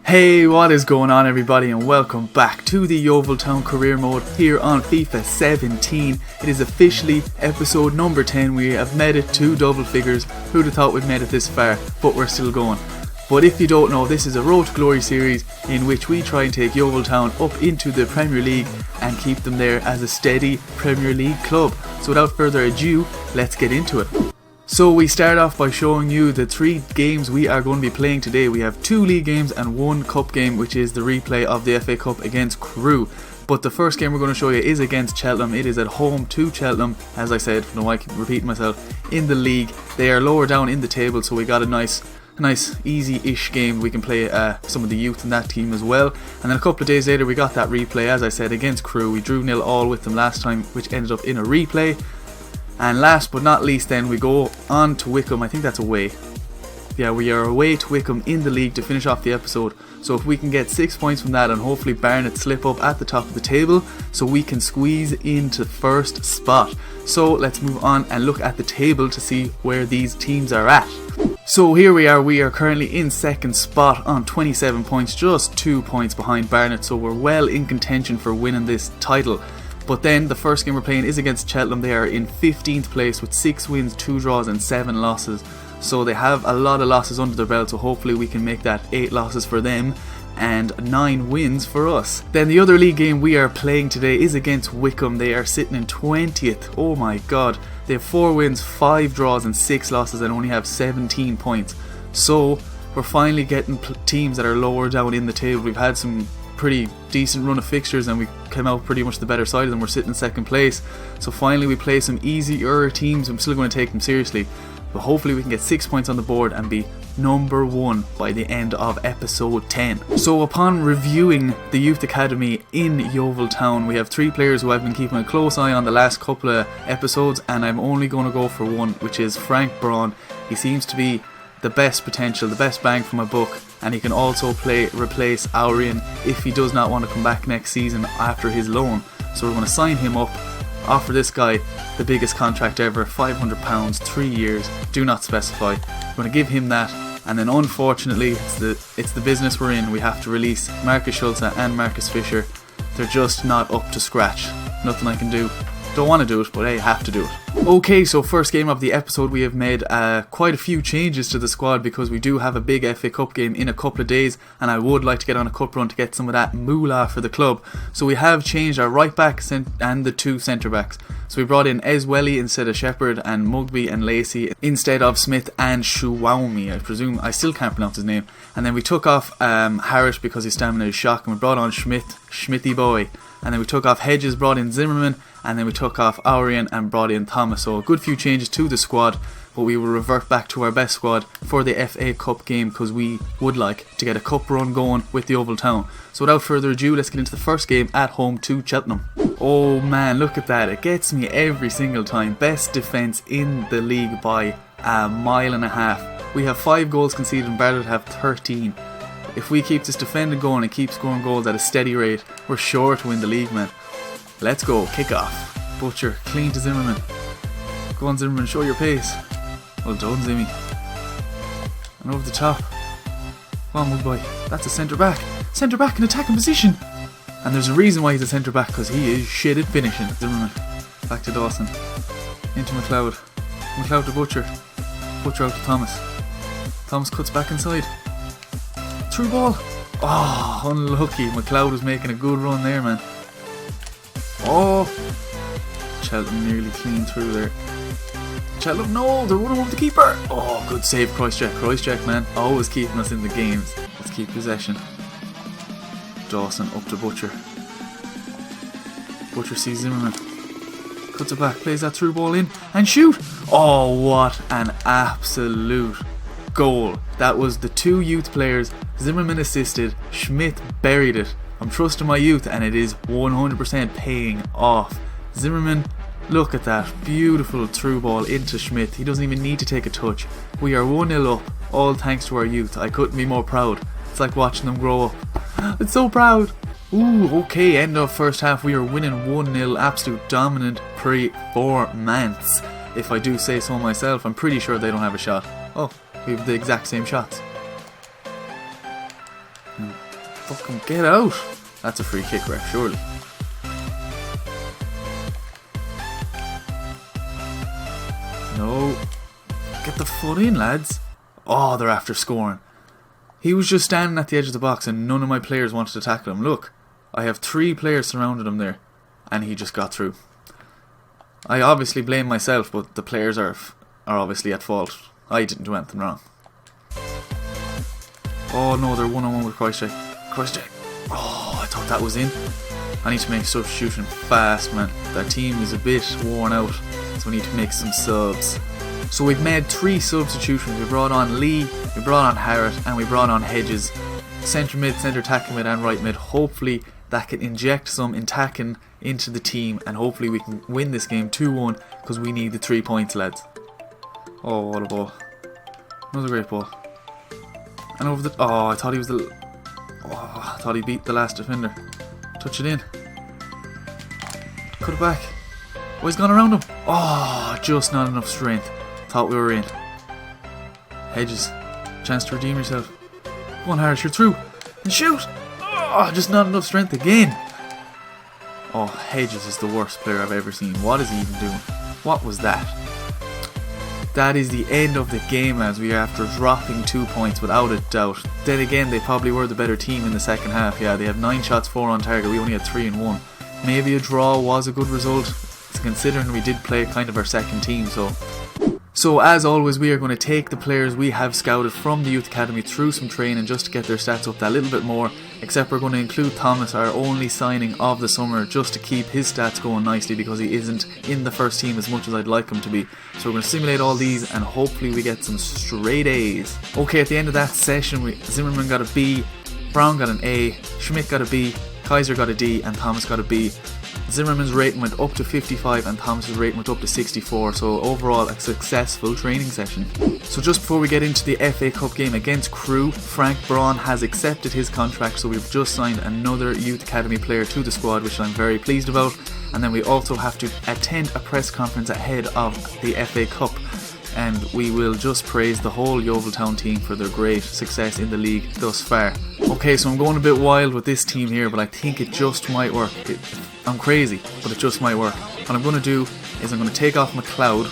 Hey, what is going on everybody, and welcome back to the Yeovil Town career mode here on FIFA 17. It is officially episode number 10. We have made it to double figures. Who'd have thought we'd made it this far, but we're still going. But if you don't know, this is a Road to Glory series in which we try and take Yeovil Town up into the Premier League and keep them there as a steady Premier League club. So without further ado, let's get into it. So we start off by showing you the 3 games we are going to be playing today. We have 2 league games and 1 cup game, which is the replay of the FA Cup against Crewe. But the first game we're going to show you is against Cheltenham. It is at home to Cheltenham, as I said, no, I keep repeating myself, in the league. They are lower down in the table, so we got a nice easy-ish game. We can play some of the youth in that team as well. And then a couple of days later we got that replay, as I said, against Crewe. We drew 0-0 with them last time, which ended up in a replay. And last but not least then, we go on to Wycombe. I think that's away. Yeah, we are away to Wycombe in the league to finish off the episode. So if we can get 6 points from that and hopefully Barnet slip up at the top of the table so we can squeeze into first spot. So let's move on and look at the table to see where these teams are at. So here we are currently in second spot on 27 points, just 2 points behind Barnet, so we're well in contention for winning this title. But then the first game we're playing is against Cheltenham. They are in 15th place with 6 wins, 2 draws and 7 losses. So they have a lot of losses under their belt, so hopefully we can make that 8 losses for them and 9 wins for us. Then the other league game we are playing today is against Wycombe. They are sitting in 20th. Oh my god. They have 4 wins, 5 draws and 6 losses and only have 17 points. So we're finally getting teams that are lower down in the table. We've had some pretty decent run of fixtures and we came out pretty much the better side of them. We're sitting in second place, so finally we play some easier teams. I'm still going to take them seriously, but hopefully we can get 6 points on the board and be number 1 by the end of episode 10. So upon reviewing the youth academy in Yeovil Town, we have 3 players who I've been keeping a close eye on the last couple of episodes, and I'm only going to go for one, which is Frank Braun. He seems to be the best potential, the best bang for my buck, and he can also replace Aurian if he does not want to come back next season after his loan. So we're going to sign him up, offer this guy the biggest contract ever, £500, 3 years, do not specify. We're going to give him that, and then unfortunately it's the business we're in. We have to release Marcus Schulze and Marcus Fisher. They're just not up to scratch. Nothing I can do. Don't want to do it, but hey, have to do it. Okay, so first game of the episode, we have made quite a few changes to the squad because we do have a big FA Cup game in a couple of days, and I would like to get on a cup run to get some of that moolah for the club. So we have changed our right back and the 2 centre backs. So we brought in Eswelly instead of Shepherd, and Mugby and Lacey instead of Smith and Shuwaumi. I presume I still can't pronounce his name. And then we took off Harris because his stamina is shock, and we brought on Schmitty boy. And then we took off Hedges, brought in Zimmerman, and then we took off Aurian and brought in Thomas. So a good few changes to the squad, but we will revert back to our best squad for the FA Cup game because we would like to get a cup run going with the Yeovil Town. So without further ado, let's get into the first game at home to Cheltenham. Oh man, look at that. It gets me every single time. Best defence in the league by a mile and a half. We have 5 goals conceded and Barnet have 13. If we keep this defending going and keep scoring goals at a steady rate, we're sure to win the league, man. Let's go, kick off. Butcher, clean to Zimmerman. Go on Zimmerman, show your pace. Well done Zimmy. And over the top. Come on Mugboy, that's a centre back. Centre back in attacking position. And there's a reason why he's a centre back, because he is shit at finishing. Zimmerman, back to Dawson. Into McLeod. McLeod to Butcher. Butcher out to Thomas. Thomas cuts back inside. Through ball. Oh, unlucky. McLeod was making a good run there, man. Oh, Cheltenham nearly clean through there. Cheltenham, no, they're running over the keeper. Oh, good save, Christjack, man, always keeping us in the games. Let's keep possession. Dawson up to Butcher. Butcher sees Zimmerman, cuts it back, plays that through ball in and shoot. Oh, what an absolute goal. That was the 2 youth players. Zimmerman assisted, Schmidt buried it. I'm trusting my youth and it is 100% paying off. Zimmerman, look at that, beautiful through ball into Schmidt. He doesn't even need to take a touch. We are 1-0 up, all thanks to our youth. I couldn't be more proud. It's like watching them grow up. It's so proud. Ooh, okay, end of first half. We are winning 1-0, absolute dominant performance. If I do say so myself, I'm pretty sure they don't have a shot. Oh, we have the exact same shots. Fucking get out. That's a free kick, ref, surely. No. Get the foot in, lads. Oh, they're after scoring. He was just standing at the edge of the box and none of my players wanted to tackle him. Look, I have 3 players surrounded him there and he just got through. I obviously blame myself, but the players are obviously at fault. I didn't do anything wrong. Oh no, they're 1-on-1 with Christchurch. Oh, I thought that was in. I need to make substitution fast, man. That team is a bit worn out, so we need to make some subs. So we've made 3 substitutions. We brought on Lee, we brought on Harrott, and we brought on Hedges. Centre mid, centre attacking mid and right mid. Hopefully that can inject some attacking into the team and hopefully we can win this game 2-1 because we need the 3 points, lads. Oh, what a ball. Another great ball. And over the... Oh, I thought he was the... Oh, I thought he beat the last defender. Touch it in. Cut it back. Oh, he's gone around him. Oh, just not enough strength. Thought we were in. Hedges. Chance to redeem yourself. Go on, Harris, you're through. And shoot. Oh, just not enough strength again. Oh, Hedges is the worst player I've ever seen. What is he even doing? What was that? That is the end of the game, as we are after dropping 2 points without a doubt. Then again, they probably were the better team in the second half. Yeah, they had 9 shots, 4 on target. We only had 3 and 1. Maybe a draw was a good result, considering we did play kind of our second team. So as always, we are going to take the players we have scouted from the Youth Academy through some training just to get their stats up that little bit more. Except we're going to include Thomas, our only signing of the summer, just to keep his stats going nicely because he isn't in the first team as much as I'd like him to be. So we're going to simulate all these and hopefully we get some straight A's. Okay, at the end of that session, Zimmerman got a B, Brown got an A, Schmidt got a B, Kaiser got a D and Thomas got a B. Zimmerman's rating went up to 55 and Thomas's rating went up to 64, so overall a successful training session. So just before we get into the FA Cup game against Crewe, Frank Braun has accepted his contract, so we've just signed another Youth Academy player to the squad, which I'm very pleased about. And then we also have to attend a press conference ahead of the FA Cup, and we will just praise the whole Yeovil Town team for their great success in the league thus far. Okay, so I'm going a bit wild with this team here, but I think it just might work. I'm crazy, but it just might work. What I'm going to do is I'm going to take off McLeod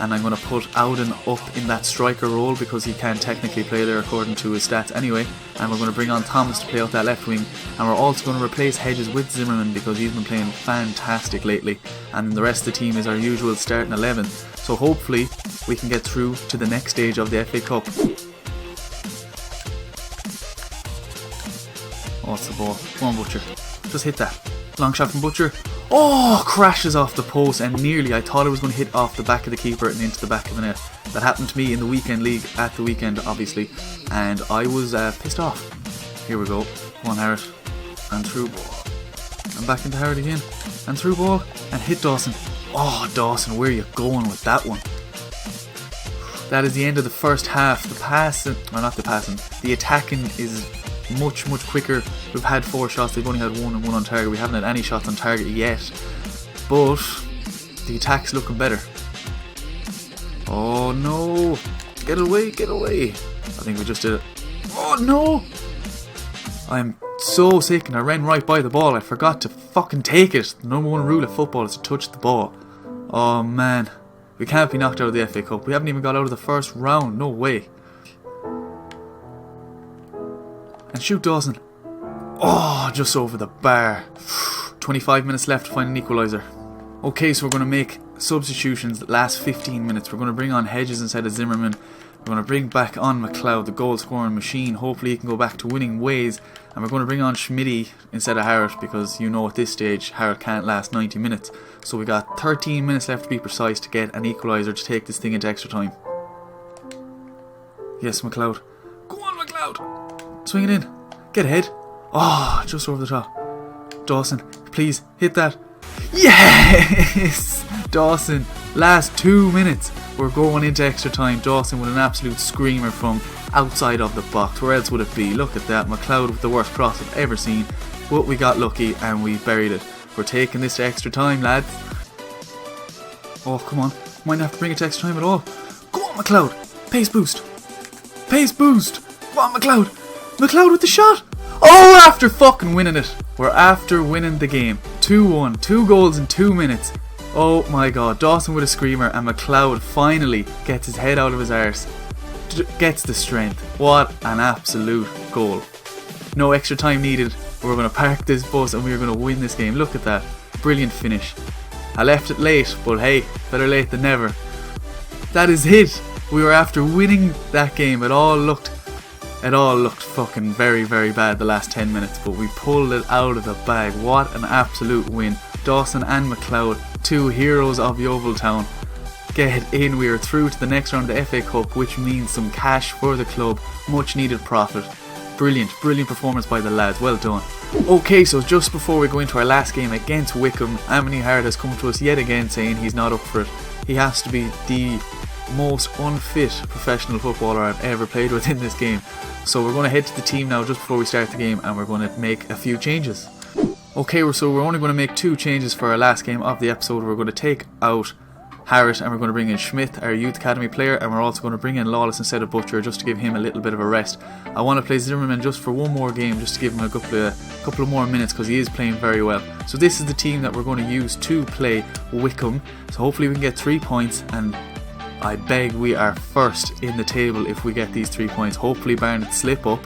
and I'm going to put Auden up in that striker role because he can technically play there according to his stats anyway, and we're going to bring on Thomas to play out that left wing, and we're also going to replace Hedges with Zimmerman because he's been playing fantastic lately, and the rest of the team is our usual starting 11. So hopefully we can get through to the next stage of the FA Cup. Oh, it's the ball. Come on, Butcher. Just hit that. Long shot from Butcher. Oh, crashes off the post and nearly. I thought it was going to hit off the back of the keeper and into the back of the net. That happened to me in the weekend league at the weekend, obviously, and I was pissed off. Here we go. Come on, Harrod. And through ball. And back into Harrod again. And through ball. And hit Dawson. Oh, Dawson, where are you going with that one? That is the end of the first half. The passing, or not the passing, the attacking is much quicker. We've had 4 shots, they've only had 1 and 1 on target. We haven't had any shots on target yet, but the attack's looking better. Oh no, get away, get away. I think we just did it. Oh no, I'm so sick and I ran right by the ball. I forgot to fucking take it. The number 1 rule of football is to touch the ball. Oh man, we can't be knocked out of the FA Cup. We haven't even got out of the first round, no way. And shoot Dawson. Oh, just over the bar. 25 minutes left to find an equaliser. Okay, so we're going to make substitutions that last 15 minutes. We're going to bring on Hedges instead of Zimmerman. We're going to bring back on McLeod, the goal scoring machine. Hopefully he can go back to winning ways. And we're going to bring on Schmitty instead of Harrod because you know at this stage Harrod can't last 90 minutes. So we got 13 minutes left to be precise to get an equaliser to take this thing into extra time. Yes, McLeod. Go on, McLeod! Swing it in. Get ahead. Oh, just over the top. Dawson, please hit that. Yes! Dawson, last 2 minutes. We're going into extra time. Dawson with an absolute screamer from outside of the box. Where else would it be? Look at that. McLeod with the worst cross I've ever seen. But we got lucky and we buried it. We're taking this to extra time, lads. Oh, come on. Might not have to bring it to extra time at all. Go on, McLeod. Pace boost. Pace boost. Come on, McLeod. McLeod with the shot. after fucking winning it. We're after winning the game. 2-1. 2 goals in 2 minutes. Oh my god. Dawson with a screamer, and McLeod finally gets his head out of his arse. Gets the strength. What an absolute goal. No extra time needed. We're going to park this bus and we're going to win this game. Look at that. Brilliant finish. I left it late, but hey, better late than never. That is it. We were after winning that game. It all looked fucking very, very bad the last 10 minutes, but we pulled it out of the bag. What an absolute win. Dawson and McLeod, 2 heroes of Yeovil Town, get in. We are through to the next round of the FA Cup, which means some cash for the club. Much needed profit. Brilliant performance by the lads. Well done. Okay, so just before we go into our last game against Wickham, Anthony Hart has come to us yet again saying he's not up for it. He has to be the most unfit professional footballer I've ever played with in this game. So we're going to head to the team now just before we start the game, and we're going to make a few changes. Okay, so we're only going to make 2 changes for our last game of the episode. We're going to take out Harris and we're going to bring in Schmidt, our youth academy player, and we're also going to bring in Lawless instead of Butcher just to give him a little bit of a rest. I want to play Zimmerman just for one more game, just to give him a couple of more minutes, because he is playing very well. So this is the team that we're going to use to play Wickham. So hopefully we can get 3 points, and I beg we are first in the table if we get these 3 points. Hopefully Barnet slip up,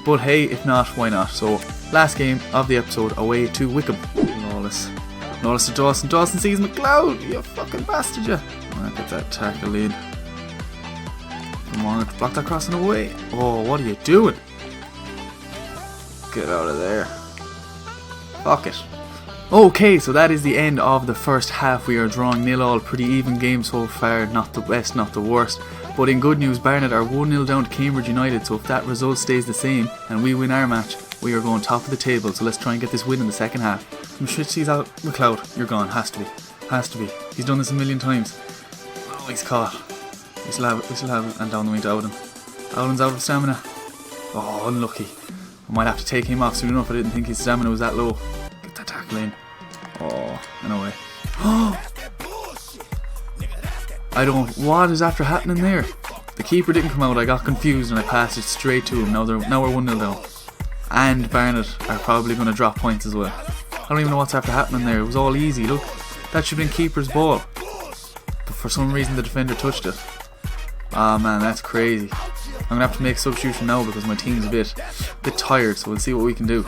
but hey, if not, why not? So last game of the episode, away to Wickham. Lawless to Dawson. Dawson sees McLeod. You fucking bastard, you. Alright, get that tackle in. Come on, block that crossing away. Oh, what are you doing? Get out of there. Fuck it. Okay, so that is the end of the first half. We are drawing 0-0. Pretty even game so far. Not the best, not the worst. But in good news, Barnet are 1-0 down to Cambridge United. So if that result stays the same and we win our match, we are going top of the table. So let's try and get this win in the second half. Shit, sees out McLeod. You're gone. Has to be. Has to be. He's done this a million times. Oh, he's caught. We still have it. And down the wing to Auden. Auden's out of stamina. Oh, unlucky. I might have to take him off soon enough. I didn't think his stamina was that low. Get that tackle in. Oh, and away. What is after happening there? The keeper didn't come out. I got confused and I passed it straight to him. Now we're 1-0 down. And Barnet are probably going to drop points as well. I don't even know what's after happening there. It was all easy. Look, that should have been keeper's ball, but for some reason the defender touched it. Ah man, that's crazy. I'm gonna have to make a substitution now because my team's a bit tired. So we'll see what we can do.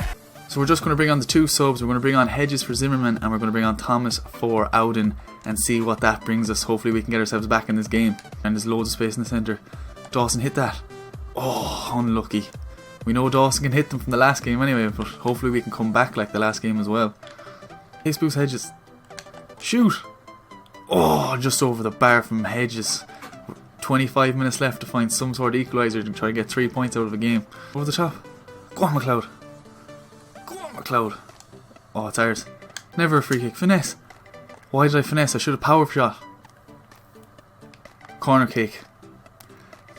So we're just going to bring on the 2 subs. We're going to bring on Hedges for Zimmerman, and we're going to bring on Thomas for Auden, and see what that brings us. Hopefully we can get ourselves back in this game. And there's loads of space in the centre. Dawson hit that. Oh, unlucky. We know Dawson can hit them from the last game anyway, but hopefully we can come back like the last game as well. Hey, Spooks Hedges. Shoot! Oh, just over the bar from Hedges. 25 minutes left to find some sort of equaliser to try and get 3 points out of a game. Over the top. Go on, McLeod. Go on, McLeod. Oh, it's ours. Never a free kick. Finesse. Why did I finesse? I should have power shot. Corner kick.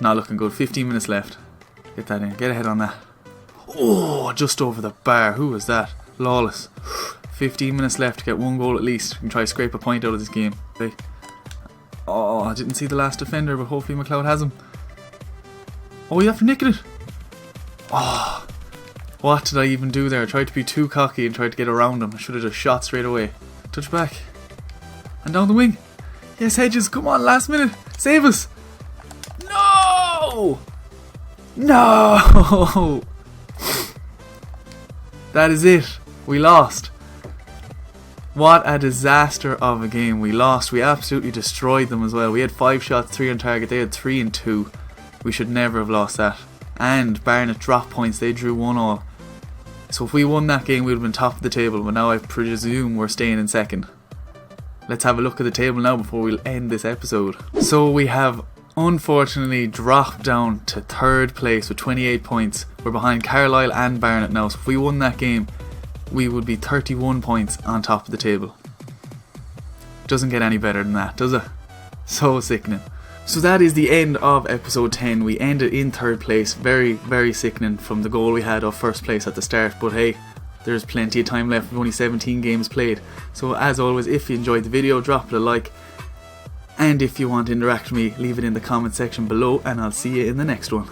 Not looking good. 15 minutes left. Get that in. Get ahead on that. Oh, just over the bar. Who was that? Lawless. 15 minutes left to get 1 goal at least. We can try to scrape a point out of this game. Okay. Oh, I didn't see the last defender, but hopefully McLeod has him. Oh, you have to nick it. Oh, what did I even do there? I tried to be too cocky and tried to get around him. I should have just shot straight away. Touch back. And down the wing. Yes, Hedges. Come on, last minute. Save us. No! No! That is it. We lost. What a disaster of a game. We lost. We absolutely destroyed them as well. We had 5 shots, 3 on target. They had 3 and 2. We should never have lost that. And Barnet dropped points. They drew 1-1. So if we won that game, we would have been top of the table. But now I presume we're staying in second. Let's have a look at the table now before we end this episode. So we have unfortunately dropped down to 3rd place with 28 points. We're behind Carlisle and Barnet now. So if we won that game, we would be 31 points on top of the table. Doesn't get any better than that, does it? So sickening. So that is the end of episode 10. We ended in 3rd place. Very, very sickening from the goal we had of 1st place at the start. But hey, there's plenty of time left. We've only 17 games played. So as always, if you enjoyed the video, drop it a like. And if you want to interact with me, leave it in the comment section below. And I'll see you in the next one.